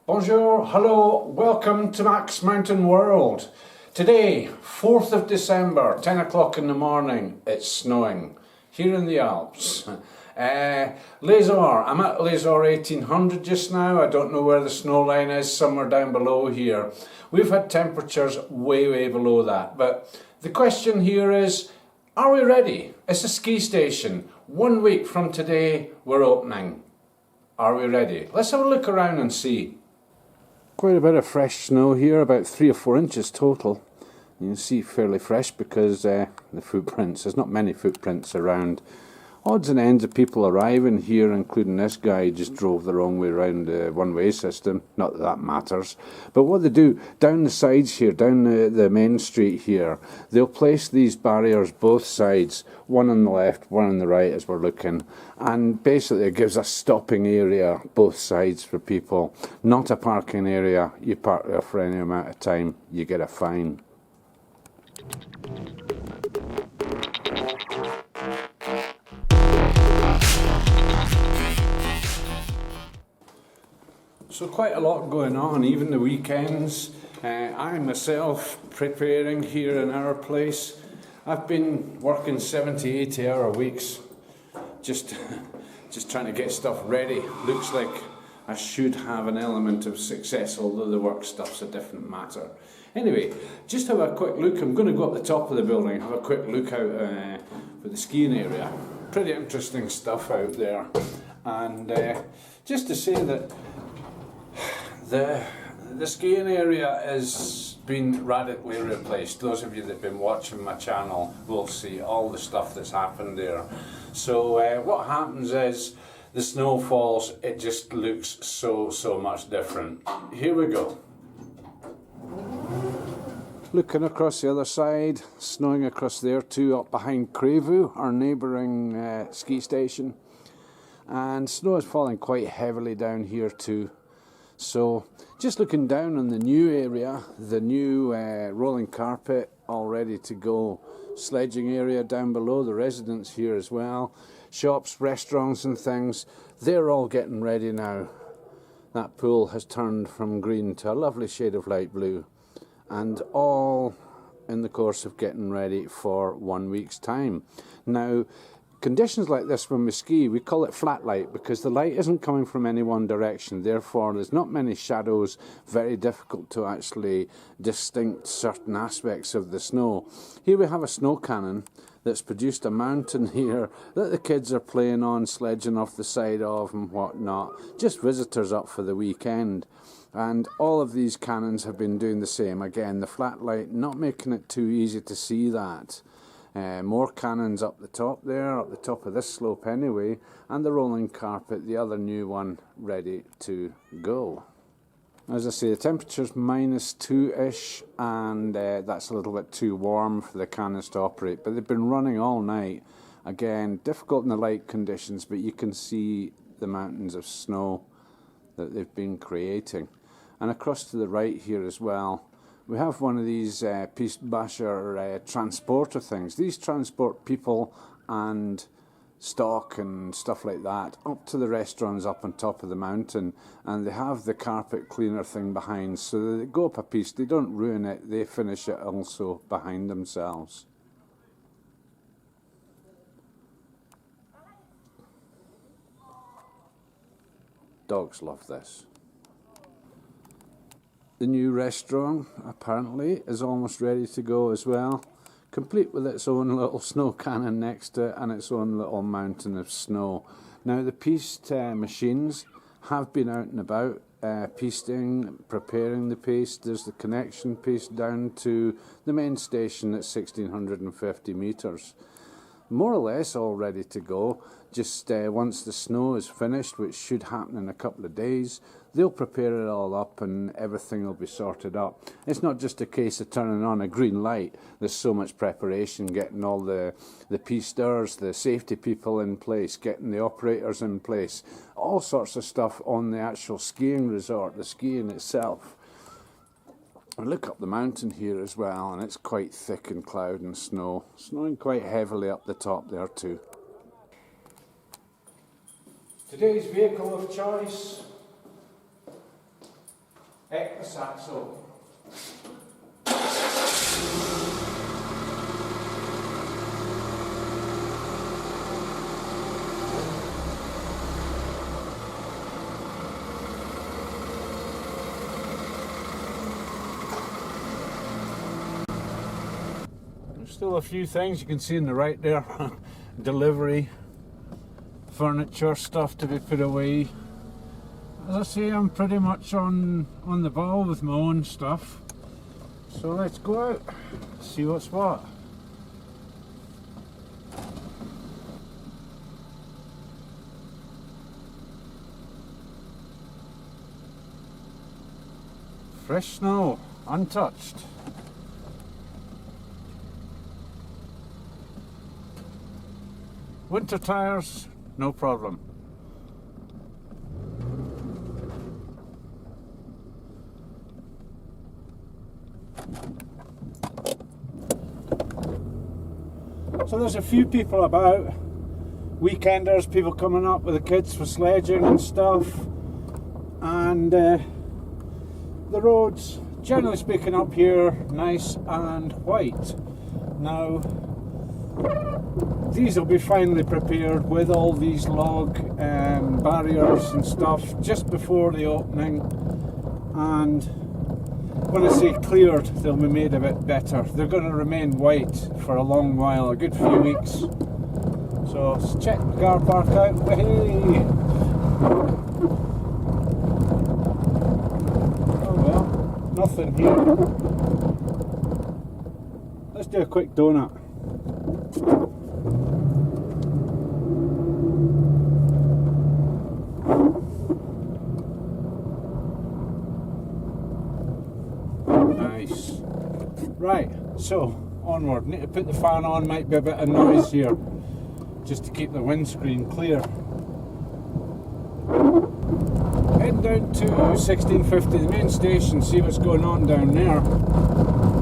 Bonjour, hello, welcome to MaxMountainWorld. Today, 4th of December, 10 o'clock in the morning, it's snowing here in the Alps. Les-Orres, I'm at Les-Orres 1800 just now. I don't know where the snow line is, somewhere down below here. We've had temperatures way below that, but the question here is, are we ready? It's a ski station. 1 week from today, we're opening. Are we ready? Let's have a look around and see. Quite a bit of fresh snow here, about 3 or 4 inches total. You can see fairly fresh because the footprints, there's not many footprints around. Odds and ends of people arriving here, including this guy, just drove the wrong way around the one-way system. Not that that matters. But what they do, down the sides here, down the main street here, they'll place these barriers both sides, one on the left, one on the right as we're looking. And basically it gives a stopping area both sides for people. Not a parking area. You park there for any amount of time, you get a fine. So quite a lot going on, even the weekends. I myself preparing here in our place. I've been working 70, 80-hour weeks, just trying to get stuff ready. Looks like I should have an element of success, although the work stuff's a different matter. Anyway, just have a quick look. I'm going to go up the top of the building, have a quick look out for the skiing area. Pretty interesting stuff out there. And just to say that the skiing area has been radically replaced. Those of you that have been watching my channel will see all the stuff that's happened there. So what happens is the snow falls, it just looks so much different. Here we go. Looking across the other side, snowing across there too, up behind Crevu, our neighbouring ski station. And snow is falling quite heavily down here too. So just looking down on the new area, the new rolling carpet all ready to go. Sledging area down below, the residents here as well. Shops, restaurants and things, they're all getting ready now. That pool has turned from green to a lovely shade of light blue. And all in the course of getting ready for 1 week's time. Now, conditions like this when we ski, we call it flat light because the light isn't coming from any one direction. Therefore, there's not many shadows, very difficult to actually distinct certain aspects of the snow. Here we have a snow cannon that's produced a mountain here that the kids are playing on, sledging off the side of and whatnot. Just visitors up for the weekend. And all of these cannons have been doing the same. Again, the flat light not making it too easy to see that. More cannons up the top there, up the top of this slope anyway, and the rolling carpet, the other new one, ready to go. As I say, the temperature's -2-ish, and that's a little bit too warm for the cannons to operate, but they've been running all night. Again, difficult in the light conditions, but you can see the mountains of snow that they've been creating. And across to the right here as well, we have one of these Piste Basher transporter things. These transport people and stock and stuff like that up to the restaurants up on top of the mountain, and they have the carpet cleaner thing behind, so they go up a piste, they don't ruin it, they finish it also behind themselves. Dogs love this. The new restaurant, apparently, is almost ready to go as well, complete with its own little snow cannon next to it and its own little mountain of snow. Now, the piste machines have been out and about, pisting, preparing the piste. There's the connection piste down to the main station at 1,650 metres. More or less all ready to go. Just once the snow is finished, which should happen in a couple of days, they'll prepare it all up and everything will be sorted up. It's not just a case of turning on a green light. There's so much preparation, getting all the pisteurs, the safety people in place, getting the operators in place, all sorts of stuff on the actual skiing resort, the skiing itself. I look up the mountain here as well, and it's quite thick in cloud and snow. Snowing quite heavily up the top there too. Today's vehicle of choice, Ecco saxo. There's still a few things you can see on the right there. Delivery, furniture, stuff to be put away. As I say, I'm pretty much on the ball with my own stuff. So let's go out, see what's what. Fresh snow, untouched. Winter tires, no problem. So there's a few people about, weekenders, people coming up with the kids for sledging and stuff, and the roads, generally speaking up here, nice and white. Now, these will be finally prepared with all these log barriers and stuff just before the opening, and when I say cleared, they'll be made a bit better. They're going to remain white for a long while, a good few weeks. So let's check the car park out. Hey! Oh well, nothing here. Let's do a quick donut. Nice. Right, so onward. Need to put the fan on, might be a bit of noise here, just to keep the windscreen clear. Heading down to 1650, the main station, see what's going on down there.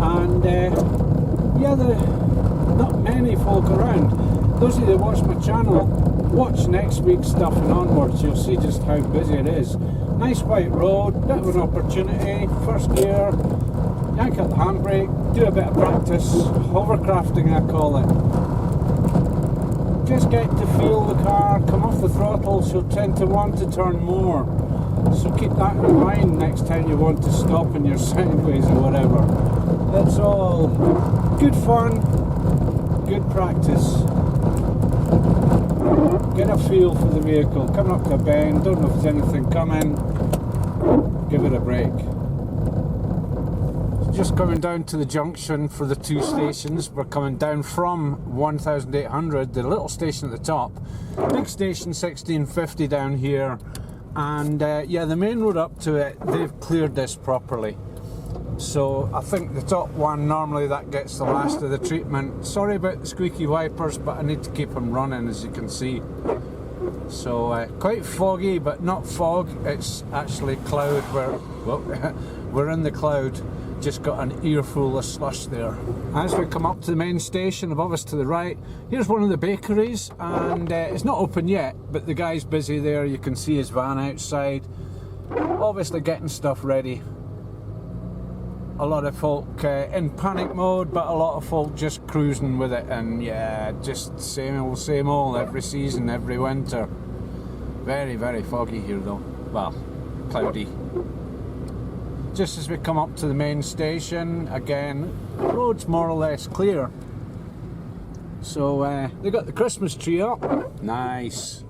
And yeah, not many folk around. Those of you that watch my channel, watch next week's stuff and onwards, you'll see just how busy it is. Nice white road, bit of an opportunity, first gear, yank out the handbrake, do a bit of practice, hovercrafting I call it. Just get to feel the car, come off the throttle, she'll tend to want to turn more. So keep that in mind next time you want to stop and you're sideways or whatever. It's all good fun, good practice. Get a feel for the vehicle, coming up to a bend, don't know if there's anything coming, give it a break. Just coming down to the junction for the two stations. We're coming down from 1800, the little station at the top, big station 1650 down here, and yeah, the main road up to it, they've cleared this properly. So I think the top one, normally that gets the last of the treatment. Sorry about the squeaky wipers, but I need to keep them running, as you can see. So quite foggy, but not fog, it's actually cloud. We're in the cloud. Just got an earful of slush there. As we come up to the main station, above us to the right, here's one of the bakeries, and it's not open yet, but the guy's busy there. You can see his van outside, obviously getting stuff ready. A lot of folk in panic mode, but a lot of folk just cruising with it, and yeah, just same old every season, every winter. Very, very foggy here though. Well, cloudy. Just as we come up to the main station, again, the road's more or less clear. So they got the Christmas tree up, nice.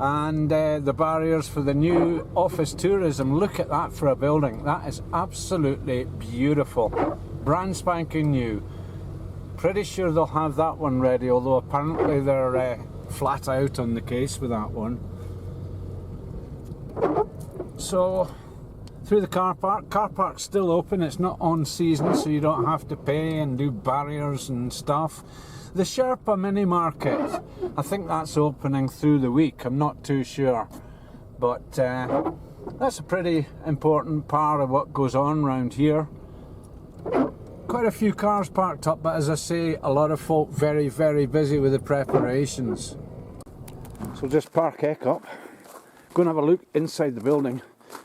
And the barriers for the new office tourism. Look at that for a building. That is absolutely beautiful. Brand spanking new. Pretty sure they'll have that one ready, although apparently they're flat out on the case with that one. So through the car park's still open, it's not on season, so you don't have to pay and do barriers and stuff. The Sherpa mini market, I think that's opening through the week, I'm not too sure, but that's a pretty important part of what goes on around here. Quite a few cars parked up, but as I say, a lot of folk very, very busy with the preparations. So just park Eck up, go and have a look inside the building.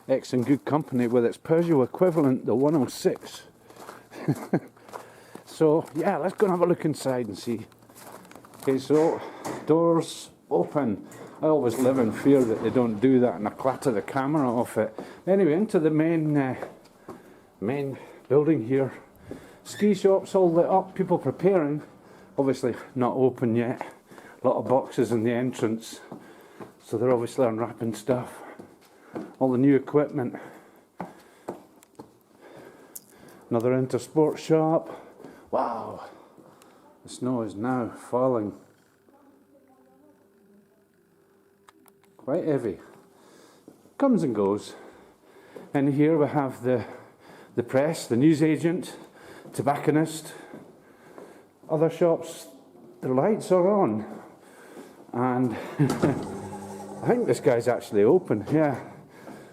X in good company with its Peugeot equivalent, the 106. So yeah, let's go and have a look inside and see. Okay, so doors open. I always live in fear that they don't do that and I clatter the camera off it. Anyway, into the main building here. Ski shops all lit up, people preparing. Obviously not open yet. A lot of boxes in the entrance. So they're obviously unwrapping stuff. All the new equipment. Another Intersport shop. Wow. The snow is now falling. Quite heavy. Comes and goes. And here we have the press, the newsagent, tobacconist. Other shops, their lights are on. And I think this guy's actually open, yeah.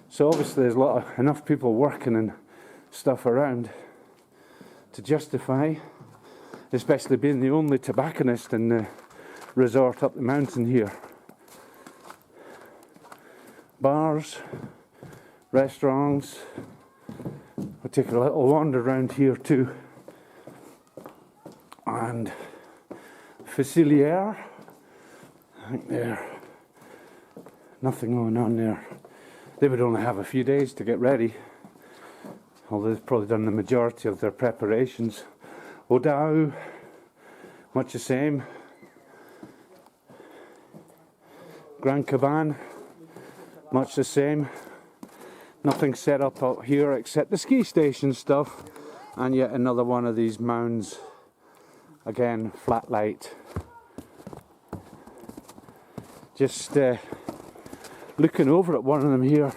So obviously there's enough people working and stuff around to justify, especially being the only tobacconist in the resort up the mountain here. Bars, restaurants. We'll take a little wander around here too. And Facilier, I think there, nothing going on there. They would only have a few days to get ready, although they've probably done the majority of their preparations. Odao, much the same. Grand Caban, much the same. Nothing set up out here except the ski station stuff, and yet another one of these mounds. Again, flat light. Just looking over at one of them here,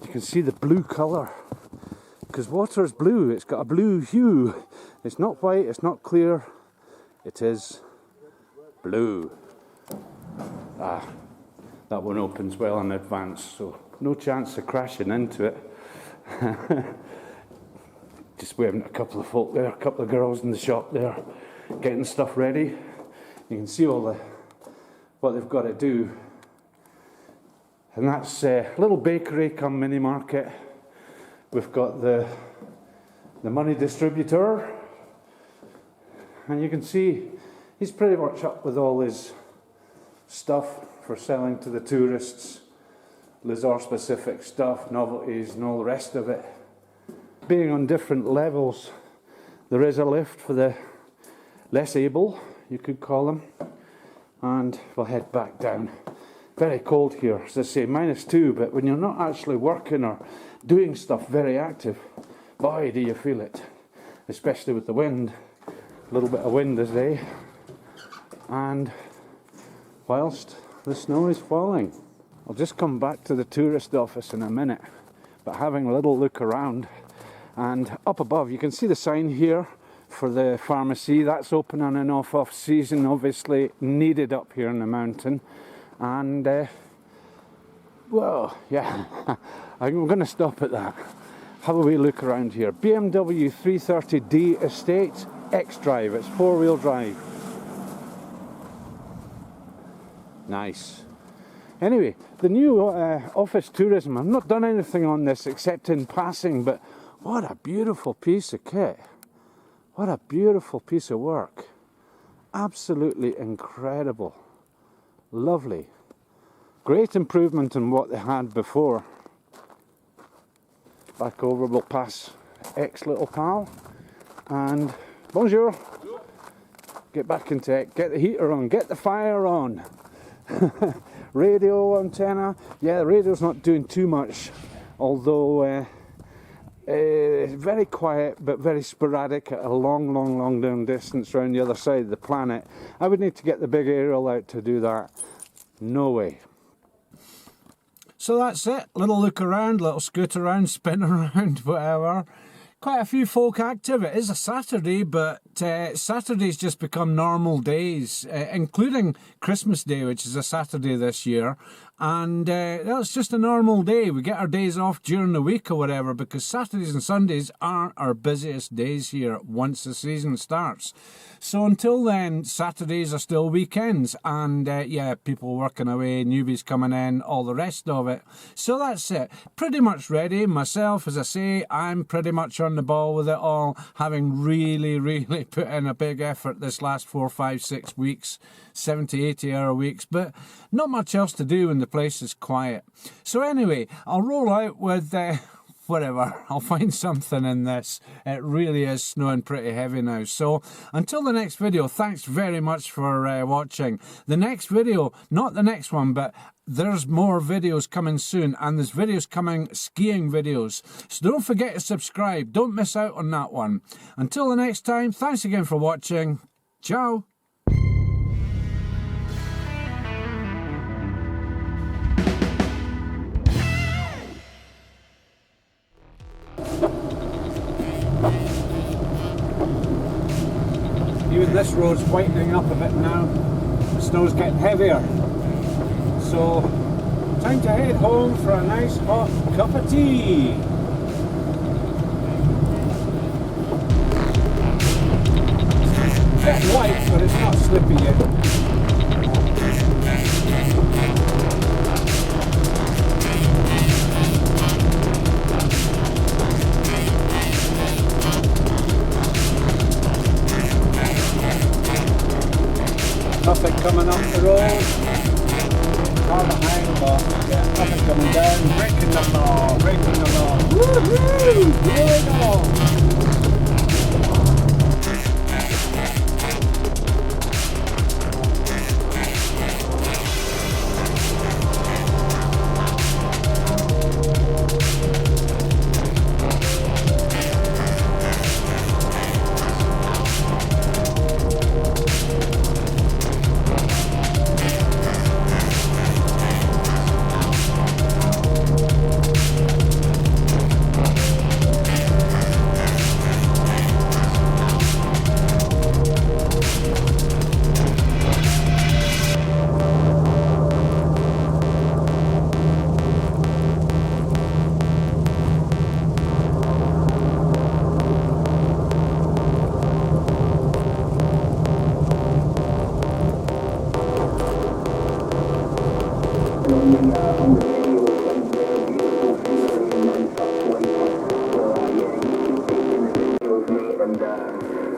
you can see the blue colour. Because water is blue, it's got a blue hue. It's not white, it's not clear, it is blue. Ah, that one opens well in advance, so no chance of crashing into it. Just waving at a couple of folk there, a couple of girls in the shop there, getting stuff ready. You can see all what they've got to do. And that's a little bakery come mini market. We've got the money distributor. And you can see he's pretty much up with all his stuff for selling to the tourists. Les-Orres specific stuff, novelties and all the rest of it. Being on different levels, there is a lift for the less able, you could call them. And we'll head back down. Very cold here, as I say, -2, but when you're not actually working or doing stuff very active, boy do you feel it. Especially with the wind. A little bit of wind today. And whilst the snow is falling. I'll just come back to the tourist office in a minute, but having a little look around. And up above you can see the sign here for the pharmacy. That's open on and off season, obviously needed up here in the mountain. And well, yeah, I'm going to stop at that. Have a wee look around here. BMW 330D Estate X-Drive, it's 4-wheel drive. Nice. Anyway, the new office tourism, I've not done anything on this except in passing, but what a beautiful piece of kit. What a beautiful piece of work. Absolutely incredible. Lovely. Great improvement on what they had before. Back over, we'll pass X little pal. And bonjour. Get back into it. Get the heater on. Get the fire on. Radio antenna. Yeah, the radio's not doing too much, although very quiet but very sporadic at a long down distance around the other side of the planet. I would need to get the big aerial out to do that. No way. So that's it. Little look around, little scoot around, spin around, whatever. Quite a few folk active. It is a Saturday, but Saturdays just become normal days, including Christmas Day, which is a Saturday this year. And that's just a normal day. We get our days off during the week or whatever, because Saturdays and Sundays are our busiest days here once the season starts. So until then, Saturdays are still weekends, and yeah, people working away, newbies coming in, all the rest of it. So that's it. Pretty much ready. Myself, as I say, I'm pretty much on the ball with it all, having really put in a big effort this last 4, 5, 6 weeks, 70, 80 hour weeks, but not much else to do when the place is quiet. So anyway, I'll roll out with whatever. I'll find something in this. It really is snowing pretty heavy now. So until the next video, thanks very much for watching. The next video, not the next one, but there's more videos coming soon, and there's videos coming, skiing videos. So don't forget to subscribe. Don't miss out on that one. Until the next time, thanks again for watching. Ciao. Even this road's whitening up a bit now. The snow's getting heavier. So, time to head home for a nice hot cup of tea. It's a bit white, but it's not slippy yet. Nothing coming up the road, car behind, but yeah, nothing coming down, breaking the law, woohoo, here we go.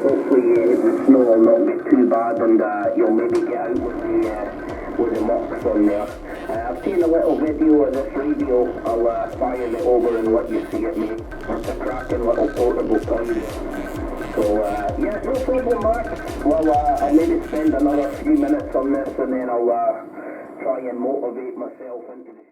Hopefully the snow will not be too bad, and you'll maybe get out with the mocks on there. I've seen a little video of this radio. I'll fire it over and let you see it, mate. It's a cracking little portable toy. So yeah, no problem, Mark. Well, I'll maybe spend another few minutes on this, and then I'll try and motivate myself into the